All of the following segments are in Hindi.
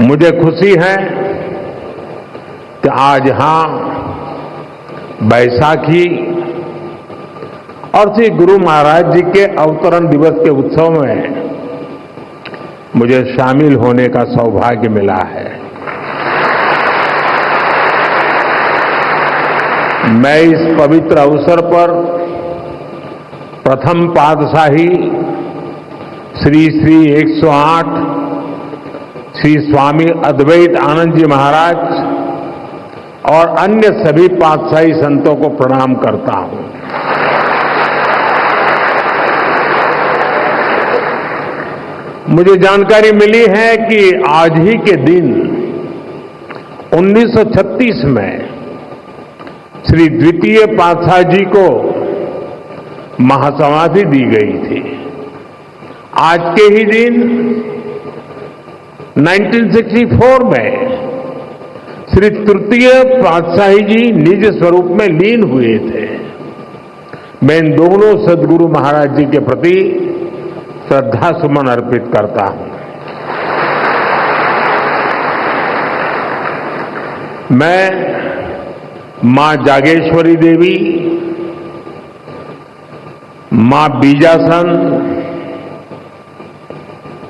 मुझे खुशी है कि आज यहां बैसाखी और श्री गुरु महाराज जी के अवतरण दिवस के उत्सव में मुझे शामिल होने का सौभाग्य मिला है। मैं इस पवित्र अवसर पर प्रथम पातशाही श्री श्री 108 श्री स्वामी अद्वैत आनंद जी महाराज और अन्य सभी पातशाही संतों को प्रणाम करता हूं। मुझे जानकारी मिली है कि आज ही के दिन 1936 में श्री द्वितीय पातशाह जी को महासमाधि दी गई थी। आज के ही दिन 1964 में श्री तृतीय पातशाही जी निज स्वरूप में लीन हुए थे। मैं इन दोनों सदगुरु महाराज जी के प्रति श्रद्धा सुमन अर्पित करता हूं। मैं मां जागेश्वरी देवी, मां बीजासन,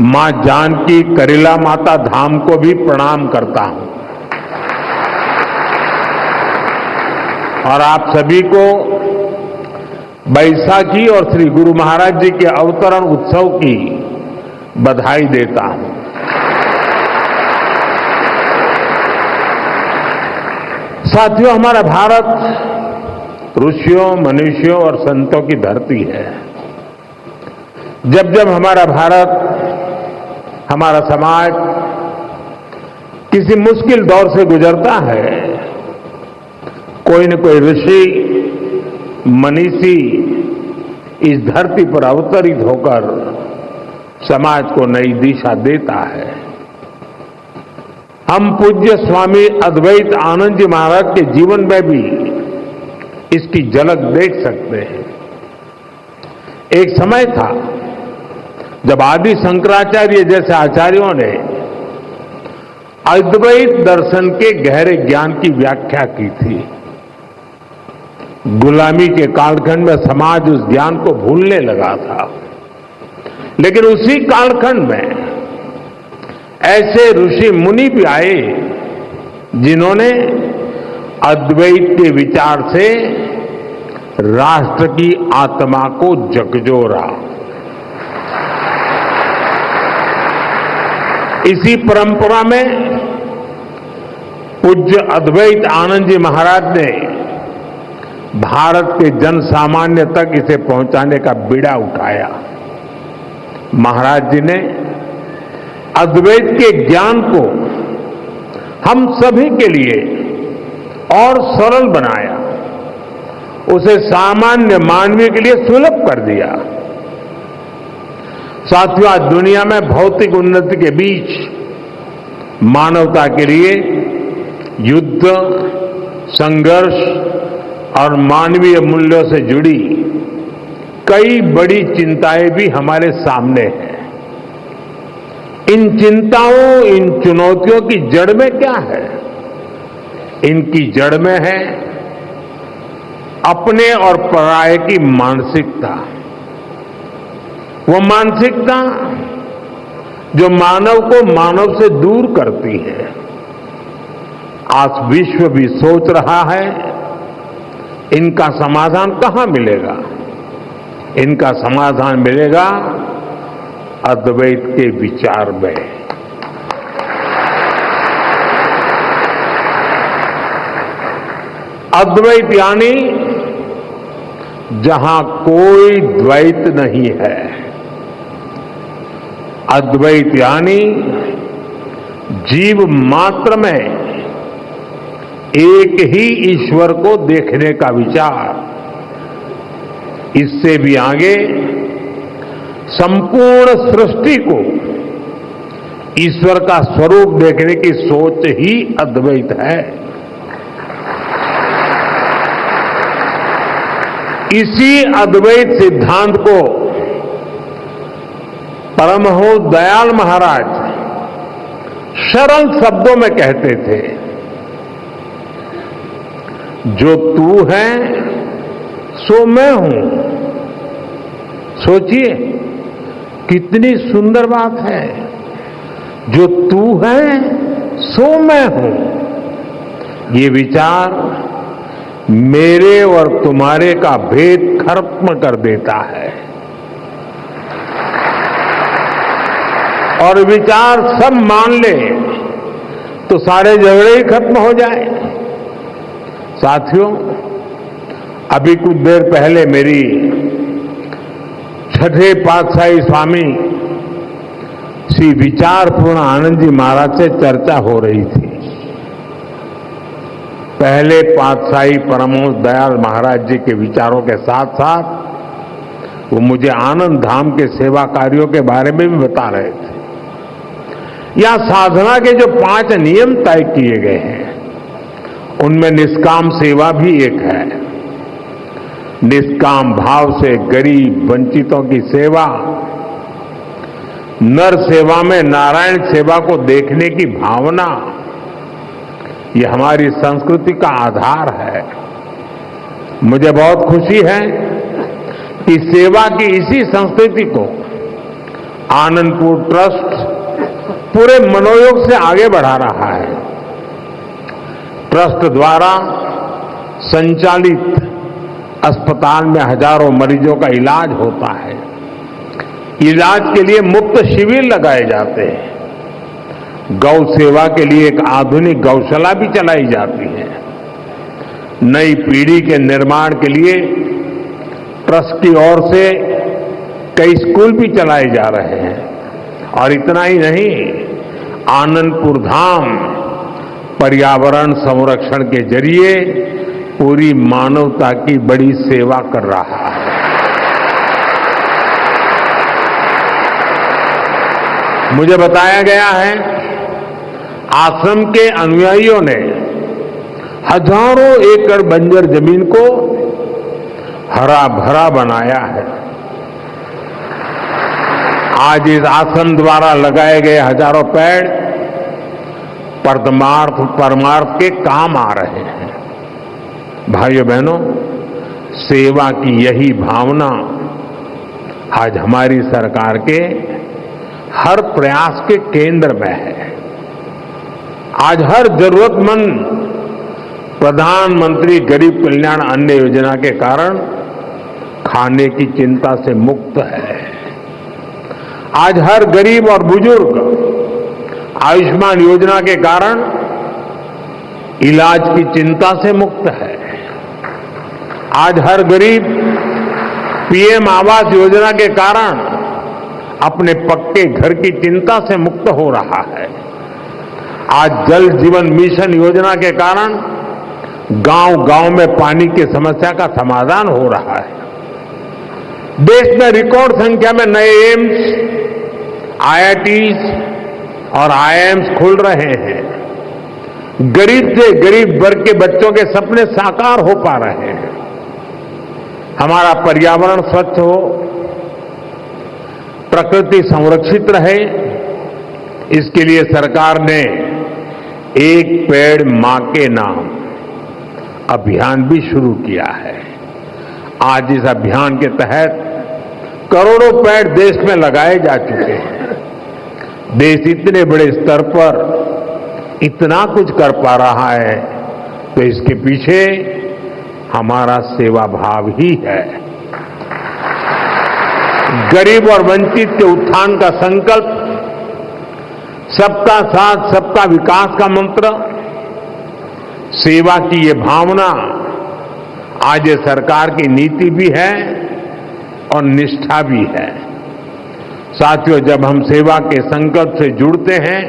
मां जानकी करिला माता धाम को भी प्रणाम करता हूं और आप सभी को बैसाखी और श्री गुरु महाराज जी के अवतरण उत्सव की बधाई देता हूं। साथियों, हमारा भारत ऋषियों, मनुष्यों और संतों की धरती है। जब जब हमारा भारत, हमारा समाज किसी मुश्किल दौर से गुजरता है, कोई न कोई ऋषि, मनीषी इस धरती पर अवतरित होकर समाज को नई दिशा देता है। हम पूज्य स्वामी अद्वैत आनंद जी महाराज के जीवन में भी इसकी झलक देख सकते हैं। एक समय था जब आदि शंकराचार्य जैसे आचार्यों ने अद्वैत दर्शन के गहरे ज्ञान की व्याख्या की थी। गुलामी के कालखंड में समाज उस ज्ञान को भूलने लगा था, लेकिन उसी कालखंड में ऐसे ऋषि मुनि भी आए जिन्होंने अद्वैत के विचार से राष्ट्र की आत्मा को झकझोरा। इसी परंपरा में पूज्य अद्वैत आनंद जी महाराज ने भारत के जन सामान्य तक इसे पहुंचाने का बीड़ा उठाया। महाराज जी ने अद्वैत के ज्ञान को हम सभी के लिए और सरल बनाया, उसे सामान्य मानवीय के लिए सुलभ कर दिया। साथियों, आज दुनिया में भौतिक उन्नति के बीच मानवता के लिए युद्ध, संघर्ष और मानवीय मूल्यों से जुड़ी कई बड़ी चिंताएं भी हमारे सामने हैं। इन चिंताओं, इन चुनौतियों की जड़ में क्या है? इनकी जड़ में है अपने और पराये की मानसिकता। वो मानसिकता जो मानव को मानव से दूर करती है। आज विश्व भी सोच रहा है इनका समाधान कहां मिलेगा? इनका समाधान मिलेगा अद्वैत के विचार में। अद्वैत यानी जहां कोई द्वैत नहीं है। अद्वैत यानी जीव मात्र में एक ही ईश्वर को देखने का विचार। इससे भी आगे संपूर्ण सृष्टि को ईश्वर का स्वरूप देखने की सोच ही अद्वैत है। इसी अद्वैत सिद्धांत को परमहंस दयाल महाराज सरल शब्दों में कहते थे, जो तू है सो मैं हूं। सोचिए कितनी सुंदर बात है। जो तू है सो मैं हूं। ये विचार मेरे और तुम्हारे का भेद खत्म कर देता है और विचार सब मान ले तो सारे झगड़े ही खत्म हो जाए। साथियों, अभी कुछ देर पहले मेरी छठे पातशाही स्वामी श्री विचारपूर्ण आनंद जी महाराज से चर्चा हो रही थी। पहले पातशाही परमहंस दयाल महाराज जी के विचारों के साथ साथ वो मुझे आनंद धाम के सेवा कार्यों के बारे में भी बता रहे थे। या साधना के जो 5 नियम तय किए गए हैं उनमें निष्काम सेवा भी एक है। निष्काम भाव से गरीब वंचितों की सेवा, नर सेवा में नारायण सेवा को देखने की भावना, ये हमारी संस्कृति का आधार है। मुझे बहुत खुशी है कि सेवा की इसी संस्कृति को आनंदपुर ट्रस्ट पूरे मनोयोग से आगे बढ़ा रहा है। ट्रस्ट द्वारा संचालित अस्पताल में हजारों मरीजों का इलाज होता है। इलाज के लिए मुफ्त शिविर लगाए जाते हैं। गौ सेवा के लिए एक आधुनिक गौशाला भी चलाई जाती है। नई पीढ़ी के निर्माण के लिए ट्रस्ट की ओर से कई स्कूल भी चलाए जा रहे हैं। और इतना ही नहीं, आनंदपुर धाम पर्यावरण संरक्षण के जरिए पूरी मानवता की बड़ी सेवा कर रहा है। मुझे बताया गया है आश्रम के अनुयायियों ने हजारों एकड़ बंजर जमीन को हरा भरा बनाया है। आज इस आश्रम द्वारा लगाए गए हजारों पेड़ परमार्थ के काम आ रहे हैं। भाइयों बहनों, सेवा की यही भावना आज हमारी सरकार के हर प्रयास के केंद्र में है। आज हर जरूरतमंद प्रधानमंत्री गरीब कल्याण अन्न योजना के कारण खाने की चिंता से मुक्त है। आज हर गरीब और बुजुर्ग आयुष्मान योजना के कारण इलाज की चिंता से मुक्त है। आज हर गरीब पीएम आवास योजना के कारण अपने पक्के घर की चिंता से मुक्त हो रहा है। आज जल जीवन मिशन योजना के कारण गांव-गांव में पानी की समस्या का समाधान हो रहा है। देश में रिकॉर्ड संख्या में नए एम्स, आईआईटीज और आईआईएम्स खुल रहे हैं। गरीब से गरीब वर्ग के बच्चों के सपने साकार हो पा रहे हैं। हमारा पर्यावरण स्वच्छ हो, प्रकृति संरक्षित रहे, इसके लिए सरकार ने एक पेड़ मां के नाम अभियान भी शुरू किया है। आज इस अभियान के तहत करोड़ों पेड़ देश में लगाए जा चुके हैं। देश इतने बड़े स्तर पर इतना कुछ कर पा रहा है तो इसके पीछे हमारा सेवा भाव ही है। गरीब और वंचित के उत्थान का संकल्प, सबका साथ सबका विकास का मंत्र, सेवा की ये भावना आज ये सरकार की नीति भी है और निष्ठा भी है। साथियों, जब हम सेवा के संकल्प से जुड़ते हैं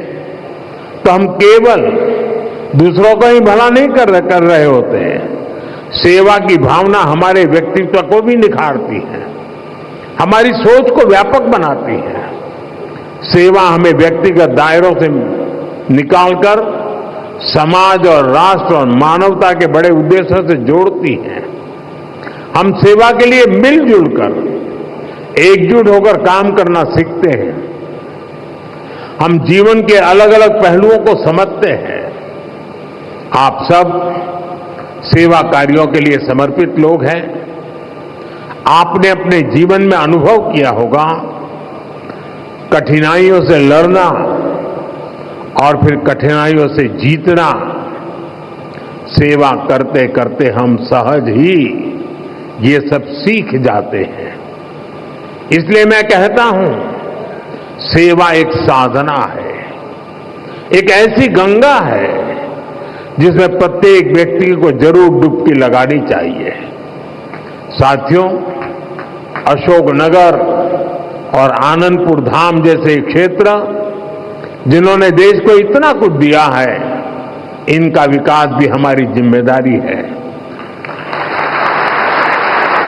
तो हम केवल दूसरों का ही भला नहीं कर रहे होते हैं। सेवा की भावना हमारे व्यक्तित्व को भी निखारती है, हमारी सोच को व्यापक बनाती है। सेवा हमें व्यक्तिगत दायरों से निकालकर समाज और राष्ट्र और मानवता के बड़े उद्देश्यों से जोड़ती है। हम सेवा के लिए मिलजुल कर एकजुट होकर काम करना सीखते हैं। हम जीवन के अलग अलग पहलुओं को समझते हैं। आप सब सेवा कार्यों के लिए समर्पित लोग हैं। आपने अपने जीवन में अनुभव किया होगा कठिनाइयों से लड़ना और फिर कठिनाइयों से जीतना। सेवा करते करते हम सहज ही ये सब सीख जाते हैं। इसलिए मैं कहता हूं, सेवा एक साधना है, एक ऐसी गंगा है जिसमें प्रत्येक व्यक्ति को जरूर डुबकी लगानी चाहिए। साथियों, अशोकनगर और आनंदपुर धाम जैसे क्षेत्र जिन्होंने देश को इतना कुछ दिया है, इनका विकास भी हमारी जिम्मेदारी है।